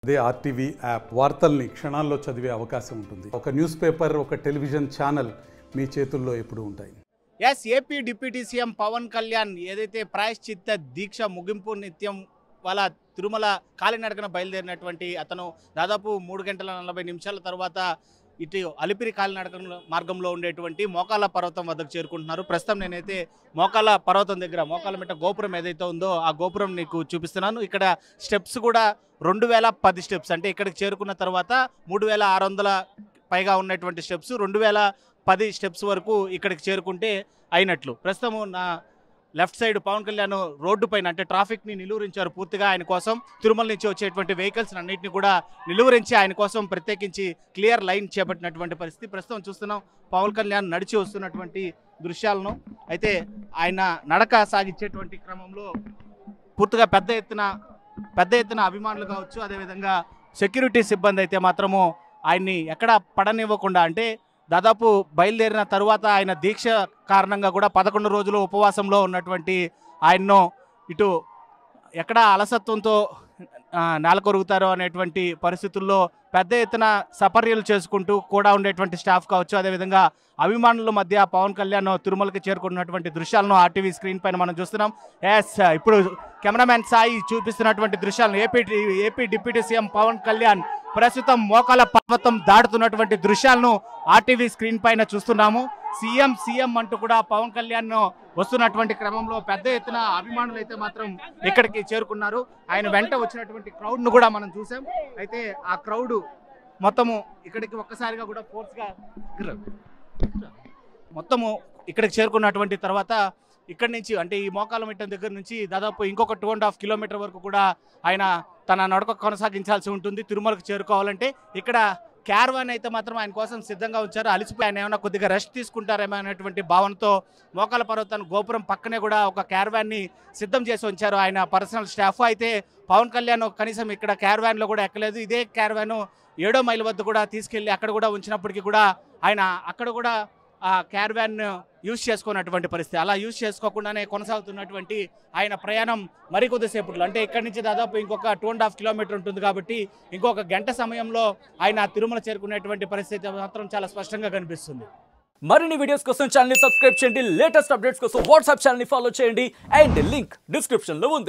అదే RTV app వార్తల్ని క్షణాల్లో చదివే అవకాశం ఉంటుంది. ఒక న్యూస్ పేపర్, ఒక టెలివిజన్ ఛానల్ మీ చేతుల్లో ఎప్పుడూ ఉంటాయి. AP deputy CM Pawan Kalyan ఏదైతే ప్రాయశ్చిత్త దీక్ష ముగింపు నిత్యం వాళ్ళ తిరుమల కాలినడకన బయలుదేరినటువంటి అతను దాదాపు 3 గంటల 40 నిమిషాల తర్వాత ఇటు అలిపిరి కాలినడక మార్గంలో ఉండేటువంటి మోకాళ్ళ పర్వతం వద్దకు చేరుకుంటున్నారు. ప్రస్తుతం నేనైతే మోకాళ్ళ పర్వతం దగ్గర మోకాళ్ళ మెట్ట గోపురం ఏదైతే ఉందో ఆ గోపురం నీకు చూపిస్తున్నాను. ఇక్కడ స్టెప్స్ కూడా 2010 స్టెప్స్, అంటే ఇక్కడికి చేరుకున్న తర్వాత 3600 పైగా ఉన్నటువంటి స్టెప్స్ 2010 స్టెప్స్ వరకు ఇక్కడికి చేరుకుంటే అయినట్లు. ప్రస్తుతం నా left side Pawan Kalyan road పైన అంటే ట్రాఫిక్ని నిలువరించారు పూర్తిగా. ఆయన కోసం తిరుమల నుంచి వచ్చేటువంటి వెహికల్స్ అన్నింటినీ కూడా నిలువరించి ఆయన కోసం ప్రత్యేకించి క్లియర్ లైన్ చేపట్టినటువంటి పరిస్థితి. ప్రస్తుతం చూస్తున్నాం పవన్ కళ్యాణ్ నడిచి వస్తున్నటువంటి దృశ్యాలను. అయితే ఆయన నడక సాగించేటువంటి క్రమంలో పూర్తిగా పెద్ద ఎత్తున అభిమానులు కావచ్చు, అదేవిధంగా సెక్యూరిటీ సిబ్బంది అయితే మాత్రము ఆయన్ని ఎక్కడ పడనివ్వకుండా, అంటే దాదాపు బయలుదేరిన తరువాత ఆయన దీక్ష కారణంగా కూడా 11 రోజులు ఉపవాసంలో ఉన్నటువంటి ఆయన్ను ఇటు ఎక్కడ అలసత్వంతో నేలకొరుగుతారో అనేటువంటి పరిస్థితుల్లో పెద్ద ఎత్తున సపర్యలు చేసుకుంటూ కూడా ఉండేటువంటి స్టాఫ్ కావచ్చు, అదేవిధంగా అభిమానుల మధ్య పవన్ కళ్యాణ్ తిరుమలకి చేరుకున్నటువంటి దృశ్యాలను ఆర్టీవీ స్క్రీన్ పైన మనం చూస్తున్నాం. ఇప్పుడు కెమెరామ్యాన్ సాయి చూపిస్తున్నటువంటి దృశ్యాలను AP deputy CM Pawan Kalyan ప్రస్తుతం మోకాళ్ళ పర్వతం దాటుతున్నటువంటి దృశ్యాలను ఆర్టీవీ స్క్రీన్ పైన చూస్తున్నాము. సీఎం అంటూ కూడా పవన్ కళ్యాణ్ వస్తున్నటువంటి క్రమంలో పెద్ద ఎత్తున అభిమానులు అయితే మాత్రం ఇక్కడికి చేరుకున్నారు. ఆయన వెంట వచ్చినటువంటి క్రౌడ్ను కూడా మనం చూసాం. అయితే ఆ క్రౌడ్ మొత్తము ఇక్కడికి ఒక్కసారిగా కూడా ఫోర్స్గా మొత్తము ఇక్కడికి చేరుకున్నటువంటి తర్వాత ఇక్కడి నుంచి అంటే ఈ మోకాళ్ళ మెట్ట దగ్గర నుంచి దాదాపు ఇంకొక 2.5 కిలోమీటర్ వరకు కూడా ఆయన తన నడక కొనసాగించాల్సి ఉంటుంది తిరుమలకు చేరుకోవాలంటే. ఇక్కడ క్యారవాన్ అయితే మాత్రం ఆయన కోసం సిద్ధంగా ఉంచారు. అలిసిపోయి ఆయన ఏమైనా కొద్దిగా రెస్ట్ తీసుకుంటారేమో అనేటువంటి భావనతో మోకాళ్ళ పర్వతాన్ని గోపురం పక్కనే కూడా ఒక క్యారవాన్ని సిద్ధం చేసి ఉంచారు ఆయన పర్సనల్ స్టాఫ్. అయితే పవన్ కళ్యాణ్ కనీసం ఇక్కడ క్యారవాన్లో కూడా ఎక్కలేదు. ఇదే క్యారవాన్ 7వ మైల్ వద్ద కూడా తీసుకెళ్ళి అక్కడ కూడా ఉంచినప్పటికీ కూడా ఆయన అక్కడ కూడా ఆ క్యారవాన్ యూజ్ చేసుకున్నటువంటి పరిస్థితి. అలా యూజ్ చేసుకోకుండానే కొనసాగుతున్నటువంటి ఆయన ప్రయాణం మరికొద్దిసేపట్లో, అంటే ఇక్కడి నుంచి దాదాపు ఇంకొక 2.5 కిలోమీటర్ ఉంటుంది కాబట్టి ఇంకొక గంట సమయంలో ఆయన తిరుమల చేరుకునేటువంటి పరిస్థితి మాత్రం చాలా స్పష్టంగా కనిపిస్తుంది. మరిన్ని వీడియోస్ కోసం ఛానల్ ని సబ్స్క్రైబ్ చేయండి. లేటెస్ట్ అప్డేట్స్ కోసం వాట్సాప్ ఛానల్ ని ఫాలో చేయండి. అండ్ లింక్ డిస్క్రిప్షన్ లో ఉంది.